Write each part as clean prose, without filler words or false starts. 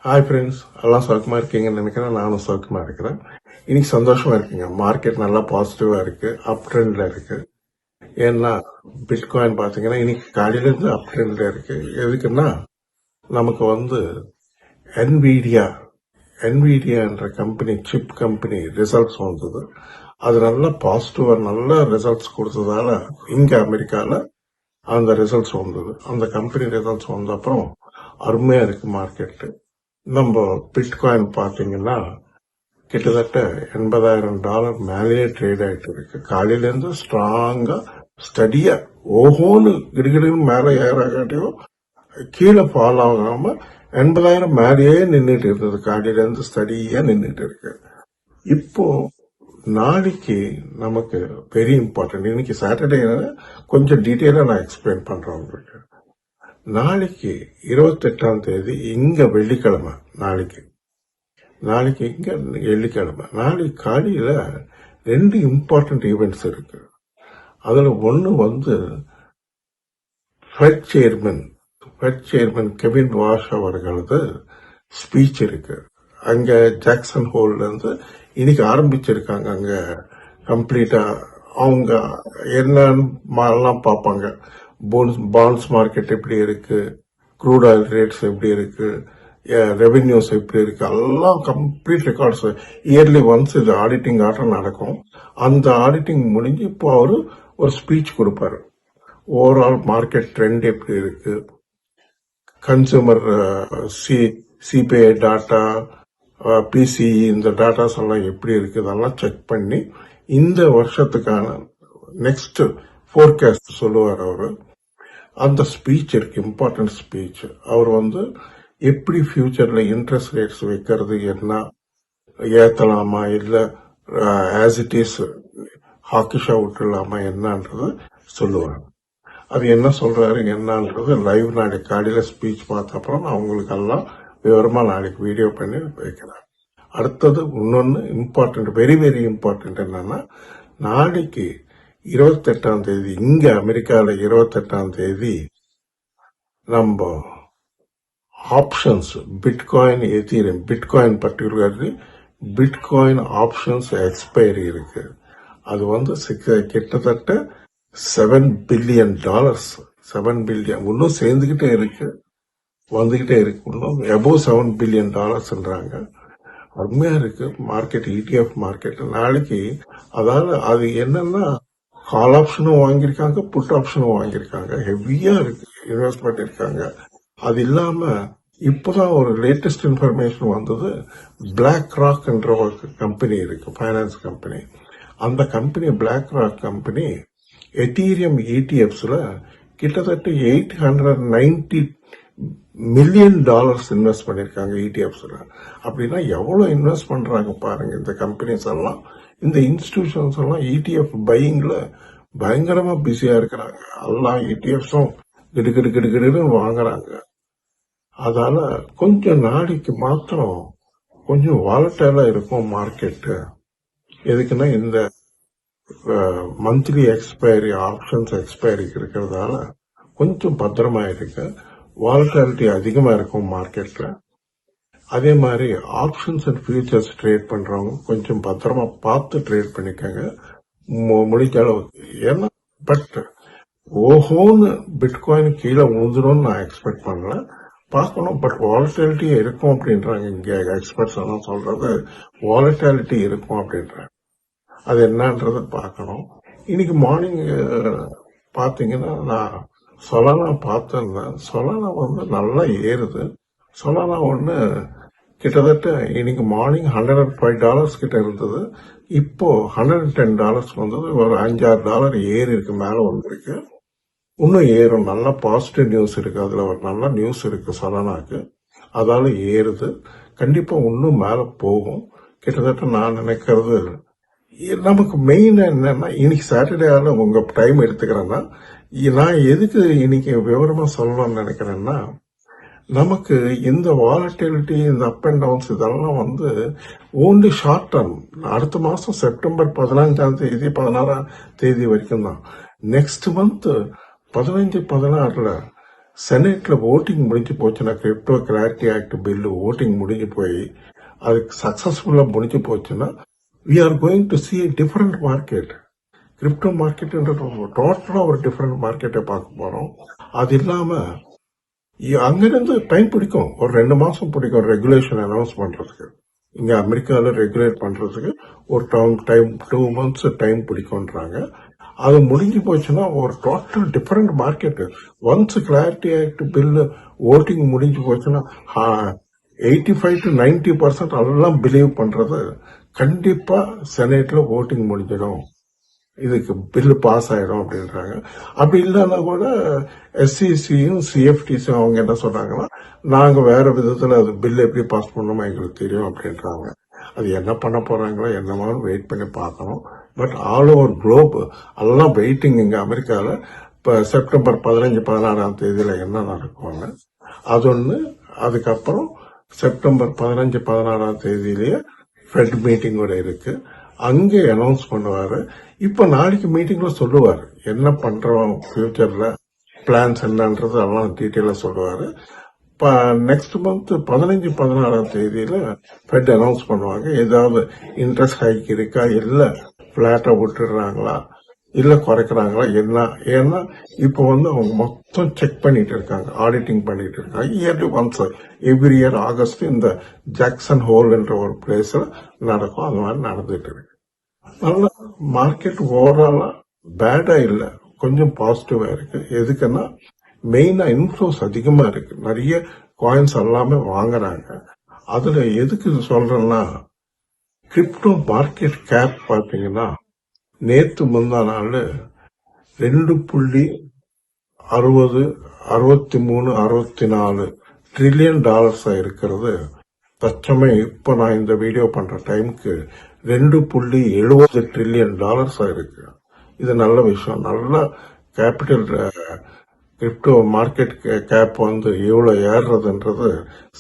Hi friends, எல்லாம் சௌக்கியமா இருக்கீங்கன்னு நினைக்கிறேன். நானும் சௌக்கியமா இருக்கிறேன். இன்னைக்கு சந்தோஷமா இருக்குங்க. மார்க்கெட் நல்லா பாசிட்டிவா இருக்கு, அப் ட்ரெண்ட்ல இருக்கு. ஏன்னா பிட்காயின் பாத்தீங்கன்னா இன்னைக்கு காலையில இருந்து அப் ட்ரெண்ட்ல இருக்கு. எதுக்குன்னா நமக்கு NVIDIA என்ற கம்பெனி, சிப் கம்பெனி ரிசல்ட்ஸ் வந்தது. அது நல்லா பாசிட்டிவா நல்ல ரிசல்ட்ஸ் கொடுத்ததால இங்க அமெரிக்கால அந்த ரிசல்ட்ஸ் வந்தது. அந்த கம்பெனி ரிசல்ட்ஸ் வந்த அப்புறம் அருமையா இருக்கு மார்க்கெட். நம்ம பிட்காயின் பாத்தீங்கன்னா கிட்டத்தட்ட $80,000 மேலேயே ட்ரேட் ஆயிட்டு இருக்கு. காலையில இருந்து ஸ்ட்ராங்கா ஸ்டடியா ஓஹோன்னு கிடுகிடுன்னு மேல ஏறாகாட்டியும் கீழே ஃபால் ஆகாம 80,000 மேலேயே நின்றுட்டு இருந்தது. காலையில இருந்து ஸ்டடியா நின்றுட்டு இருக்கு. இப்போ நாளைக்கு நமக்கு வெரி இம்பார்ட்டன்ட். இன்னைக்கு சாட்டர்டே கொஞ்சம் டீட்டெயிலா நான் எக்ஸ்பிளைன் பண்றேன் உங்களுக்கு. நாளைக்கு 28ஆம் தேதி இங்க வெள்ளிக்கிழமை. நாளைக்கு இங்க வெள்ளிக்கிழமை. நாளைக்கு காலையில 2 இம்பார்ட்டன்ட் ஈவெண்ட்ஸ் இருக்கு. அதுல ஒன்னு ஃபெட் சேர்மன் கெவின் வாஷ் அவர்களது ஸ்பீச் இருக்கு. அங்க ஜாக்சன் ஹோல்ல இருந்து இன்னைக்கு ஆரம்பிச்சிருக்காங்க. அங்க கம்ப்ளீட்டா அவங்க என்னன்னு பார்ப்பாங்க. பாண்ட்ஸ் மார்க்கெட் எப்படி இருக்கு, க்ரூட் ஆயில் ரேட்ஸ் எப்படி இருக்கு, ரெவென்யூஸ் எப்படி இருக்கு, எல்லாம் கம்ப்ளீட் ரெக்கார்ட்ஸ் இயர்லி ஒன்ஸ் இது ஆடிட்டிங் ஆட்டம் நடக்கும். அந்த ஆடிட்டிங் முடிஞ்சு இப்போ அவரு ஒரு ஸ்பீச் கொடுப்பாரு. ஓவரால் மார்க்கெட் ட்ரெண்ட் எப்படி இருக்கு, கன்சூமர் சிபிஐ டாட்டா, பிசிஇ இந்த டாட்டாஸ் எல்லாம் எப்படி இருக்கு, இதெல்லாம் செக் பண்ணி இந்த வருஷத்துக்கான நெக்ஸ்ட் ஃபோர்காஸ்ட் சொல்லுவார் அவரு. அந்த ஸ்பீச் இருக்கு, இம்பார்ட்டன்ட் ஸ்பீச். அவர் எப்படி ஃபியூச்சர்ல இன்ட்ரெஸ்ட் ரேட்ஸ் வைக்கிறது, என்ன ஏத்தலாமா இல்ல ஆஸ் இட் இஸ் ஹாக்கிஷா விட்டுலாமா என்னன்றது சொல்லுவார். அது என்ன சொல்றாரு என்னன்றது லைவ் நாளைக்கு காலையில ஸ்பீச் பார்த்த அப்புறம் நான் உங்களுக்கு எல்லாம் விவரமா நாளைக்கு வீடியோ பண்ணி வைக்கிறேன். அடுத்தது இன்னொன்னு இம்பார்ட்டன்ட், வெரி வெரி இம்பார்ட்டன்ட் என்னன்னா, நாளைக்கு 28ஆம் தேதி இங்க அமெரிக்கால 28ஆம் தேதி நம்ம options bitcoin Ethereum, bitcoin particularly bitcoin options expiry இருக்கு. அது கிட்டத்தட்ட $7 பில்லியன், 7 பில்லியன் இன்னும் சேர்ந்துகிட்டே இருக்கு, வந்துகிட்டே இருக்கு. இன்னும் above $7 பில்லியன் அருமையா இருக்கு மார்க்கெட், ETF மார்க்கெட். நாளைக்கு அதாவது அது என்னன்னா கால் ஆப்ஷனும் வாங்கியிருக்காங்க, புட் ஆப்ஷனும் வாங்கியிருக்காங்க. ஹெவியா இருக்கு, இன்வெஸ்ட்மெண்ட் இருக்காங்க. அது இல்லாம இப்பதான் ஒரு லேட்டஸ்ட் இன்ஃபர்மேஷன் வந்தது. பிளாக் ராக் என்ற ஒரு கம்பெனி இருக்கு, பைனான்ஸ் கம்பெனி. அந்த company BlackRock company Ethereum ETFsல கிட்டத்தட்ட $890 மில்லியன் இன்வெஸ்ட் பண்ணிருக்காங்க ETFsல. அப்படின்னா எவ்வளவு இன்வெஸ்ட் பண்றாங்க பாருங்க இந்த கம்பெனிஸ் எல்லாம். இந்த இன்ஸ்டிடியூஷன்ஸ் எல்லாம் ETF பையிங்ல பயங்கரமா பிஸியா இருக்கிறாங்க. எல்லாம் ETFஸும் கிடுகிடுன்னு வாங்குறாங்க. அதால கொஞ்சம் நாளைக்கு மாத்திரம் கொஞ்சம் வாலட்டைலா இருக்கும் மார்க்கெட். எதுக்குன்னா இந்த மந்த்லி எக்ஸ்பைரி, ஆப்ஷன்ஸ் எக்ஸ்பைரி இருக்கிறதால கொஞ்சம் பத்திரமா இருக்கு. வாலட்டாலிட்டி அதிகமா இருக்கும் மார்க்கெட்ல. அதே மாதிரி ஆப்ஷன்ஸ் அண்ட் ஃபியூச்சர்ஸ் ட்ரேட் பண்றவங்க கொஞ்சம் பத்திரமா பார்த்து ட்ரேட் பண்ணிக்கங்க முடிஞ்ச அளவுக்கு. ஏன்னா பட் ஓஹோன்னு பிட்காயின் கீழே விழுந்துடும் நான் எக்ஸ்பெக்ட் பண்ணல, பார்க்கணும். பட் வாலட்டாலிட்டி இருக்கும் அப்படின்றாங்க இங்க எக்ஸ்பர்ட்ஸ் எல்லாம் சொல்றது. வாலட்டாலிட்டி இருக்கும் அப்படின்றாங்க. அது என்னன்றத பார்க்கணும். இன்னைக்கு மார்னிங் பாத்தீங்கன்னா நான் சொலானா பார்த்திருந்தேன். சொலானா நல்லா ஏறுது. சொலானா கிட்டத்தட்ட இன்னைக்கு மார்னிங் $105 கிட்ட இருந்தது. இப்போ $110 வந்தது. ஒரு $5-6 ஏறி இருக்கு, மேல வந்திருக்கு. இன்னும் ஏறும். நல்ல பாசிட்டிவ் நியூஸ் இருக்கு, அதுல ஒரு நல்ல நியூஸ் இருக்கு சொலானாக்கு. அதால ஏறுது. கண்டிப்பா இன்னும் மேல போகும். கிட்டத்தட்ட நான் நினைக்கிறது நமக்கு மெயின் என்னன்னா, இன்னைக்கு சாட்டர்டேல உங்க டைம் எடுத்துக்கிறேன்னா, நான் எதுக்கு இன்னைக்கு விவரமா சொல்லணும்னு நினைக்கிறேன்னா, நமக்கு இந்த வாலட்டிலிட்டி, இந்த அப் அண்ட் டவுன்ஸ் இதெல்லாம் ஓன்லி ஷார்ட் டர்ம். அடுத்த மாசம் செப்டம்பர் 15ஆம் தேதி 16ஆம் தேதி வரைக்கும் தான். நெக்ஸ்ட் மந்த் 15-16 செனட்ல ஓட்டிங் முடிஞ்சு போச்சுன்னா crypto clarity act bill voting முடிஞ்சு போய் அதுக்கு சக்சஸ்ஃபுல்லா முடிஞ்சு போச்சுன்னா we are going to see a different market. Crypto மார்க்கெட்ன்றது டோட்டலா ஒரு டிஃபரெண்ட் மார்க்கெட்டை பார்க்க போறோம். அது இல்லாம அங்கிருந்து டைம் பிடிக்கும், ஒரு 2 மாசம் பிடிக்கும் ரெகுலேஷன் அனௌன்ஸ் பண்றதுக்கு. இங்க அமெரிக்கால ரெகுலேட் பண்றதுக்கு ஒரு டைம் 2 months டைம் பிடிக்கும்ன்றாங்க. அது முடிஞ்சு போச்சுன்னா ஒரு total different market. Once clarity act bill voting முடிஞ்சு போச்சுன்னா 85 to 90% அதெல்லாம் பிலீவ் பண்றது கண்டிப்பா செனட்ல ஓட்டிங் முடிஞ்சிடும், இதுக்கு பில் பாஸ் ஆயிடும் அப்படின்றாங்க. அப்படி இல்லைன்னா கூட எஸ்சிசியும் சிஎஃப்டிசியும் அவங்க என்ன சொல்றாங்கன்னா, நாங்க வேற விதத்துல அது பில் எப்படி பாஸ் பண்ணணுமோ எங்களுக்கு தெரியும் அப்படின்றாங்க. அது என்ன பண்ண போறாங்களோ என்னமான்னு வெயிட் பண்ணி பார்க்கணும். பட் ஆல் ஓவர் குளோப் அதெல்லாம் வெயிட்டிங். இங்க அமெரிக்கால இப்ப செப்டம்பர் 15-16 தேதியில என்ன நடக்கும்னு அது ஒண்ணு. அதுக்கப்புறம் செப்டம்பர் 15-16 தேதியிலேயே ஃபெட் மீட்டிங் கூட இருக்கு, அங்கே அனௌன்ஸ் பண்ணுவாரு. இப்ப நாளைக்கு மீட்டிங்ல சொல்லுவாரு என்ன பண்றோம் ஃபியூச்சர்ல பிளான்ஸ் என்னன்றது எல்லாம் டீட்டெயிலா சொல்லுவாரு. நெக்ஸ்ட் மந்த் 15-16 தேதியில ஃபெட் அனௌன்ஸ் பண்ணுவாங்க. ஏதாவது இன்ட்ரெஸ்ட் ஹைக் இருக்கா, இல்ல பிளாட்டா விட்டுடுறாங்களா, இல்ல குறைக்கிறாங்களா என்ன. ஏன்னா இப்ப அவங்க மொத்தம் செக் பண்ணிட்டு இருக்காங்க, ஆடிட்டிங் பண்ணிட்டு இருக்காங்க. Yearly once every year August இந்த ஜாக்சன் ஹோல் என்ற ஒரு பிளேஸ்ல நடக்கும். அது மாதிரி நடந்துட்டு இருக்கு. நல்ல மார்க்கெட் ஓவராலா பேடா இல்ல, கொஞ்சம் பாசிட்டிவா இருக்கு. எதுக்குன்னா மெயினா இன்ஃப்ளோஸ் அதிகமா இருக்கு, நிறைய காயின்ஸ் எல்லாமே வாங்குறாங்க. அதுல எதுக்கு சொல்றேன்னா, கிரிப்டோ மார்க்கெட் கேப் பாத்தீங்கன்னா நேத்து முந்தா நாள் 2.60-63-64 ட்ரில்லியன் டாலர்ஸா இருக்கிறது. தச்சமே இப்ப நான் இந்த வீடியோ பண்ற டைமுக்கு 2.70 ட்ரில்லியன் டாலர்ஸா இருக்கு. இது நல்ல விஷயம். நல்ல கேபிட்டல் கிரிப்டோ மார்க்கெட் கேப் எவ்வளவு ஏறுறதுன்றது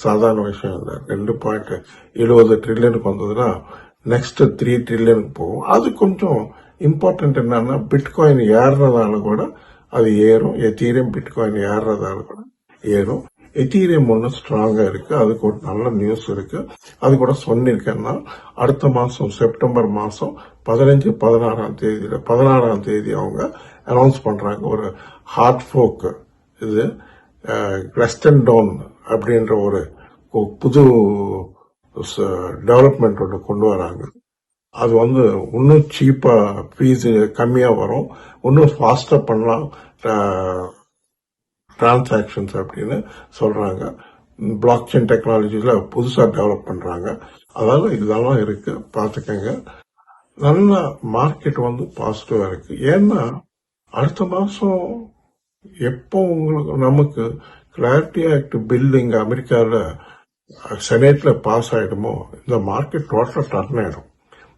சாதாரண விஷயம் இல்லை. 2.70 ட்ரில்லியனுக்கு வந்ததுன்னா நெக்ஸ்ட் 3 ட்ரில்லியனுக்கு போகும். அது கொஞ்சம் இம்பார்ட்டன்ட். என்னன்னா பிட்காயின் ஏறுறதால கூட அது ஏறும், எத்தீரியம் பிட்காயின் ஏறுறதால கூட ஏறும். எத்தீரியம் ஒன்று ஸ்ட்ராங்கா இருக்கு, அதுக்கு ஒரு நல்ல நியூஸ் இருக்கு. அது கூட சொன்னிருக்கேன்னா அடுத்த மாசம் செப்டம்பர் மாசம் 15-16 தேதி அவங்க அனௌன்ஸ் பண்றாங்க ஒரு ஹார்ட் ஃபோக். இது கிளஸ்டன் டவுன் அப்படின்ற ஒரு புது டெவலப்மெண்ட் ஒன்று கொண்டு வராங்க. அது இன்னும் சீப்பா ஃபீஸ் கம்மியா வரும், இன்னும் ஃபாஸ்டா பண்ணலாம் டிரான்சாக்சன்ஸ் அப்படின்னு சொல்றாங்க. பிளாக் செயின் டெக்னாலஜில புதுசா டெவலப் பண்றாங்க. அதாவது இதெல்லாம் இருக்கு, பாத்துக்கங்க. நல்ல மார்க்கெட் பாசிட்டிவா இருக்கு. ஏன்னா அடுத்த மாசம் எப்போ நமக்கு கிளாரிட்டி ஆக்ட் பில் இங்க அமெரிக்கால செனேட்ல பாஸ் ஆயிடுமோ இந்த மார்க்கெட் டோட்டலா டர்ன் ஆயிடும்.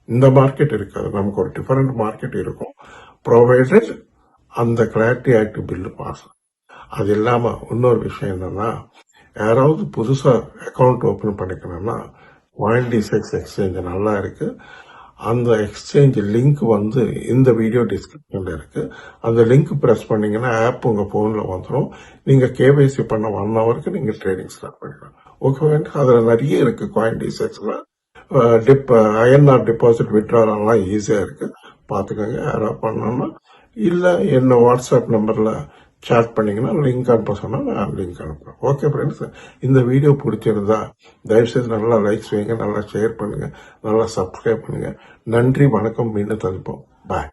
இந்த மார்க்கெட் இருக்காது, நமக்கு ஒரு டிஃபரெண்ட் மார்க்கெட் இருக்கும், ப்ரொவைடட் அந்த கிளாரிட்டி ஆக்ட் பில் பாஸ். அது இல்லாம இன்னொரு விஷயம் என்னன்னா, யாராவது புதுசா அக்கௌண்ட் ஓபன் பண்ணிக்கணும்னா CoinDesk எக்ஸ்சேஞ்ச் நல்லா இருக்கு. அந்த எக்ஸ்சேஞ்ச் லிங்க் இந்த வீடியோ டிஸ்கிரிப்ஷன்ல இருக்கு. அந்த லிங்க் பிரஸ் பண்ணீங்கன்னா ஆப் உங்க போன்ல வந்துடும். நீங்க கேவைசி பண்ண 1 ஹவருக்கு நீங்க ட்ரேடிங் ஸ்டார்ட் பண்ணிக்கலாம். ஓகே, அதுல நிறைய இருக்கு. CoinDeskல INR டெபாசிட் விட்ரால் எல்லாம் ஈஸியா இருக்கு, பாத்துக்கோங்க. யாராவது பண்ணோம்னா இல்ல என்ன வாட்ஸ்அப் நம்பர்ல சாட் பண்ணீங்கன்னா லிங்க் அனுப்ப சொன்னா நான் லிங்க் அனுப்புறேன். ஓகே ஃப்ரெண்ட்ஸ், இந்த வீடியோ பிடிச்சிருந்தா தயவுசெய்து நல்லா லைக்ஸ் வைங்க, நல்லா ஷேர் பண்ணுங்க, நல்லா சப்ஸ்கிரைப் பண்ணுங்க. நன்றி, வணக்கம், மீண்டும் சந்திப்போம். பாய்.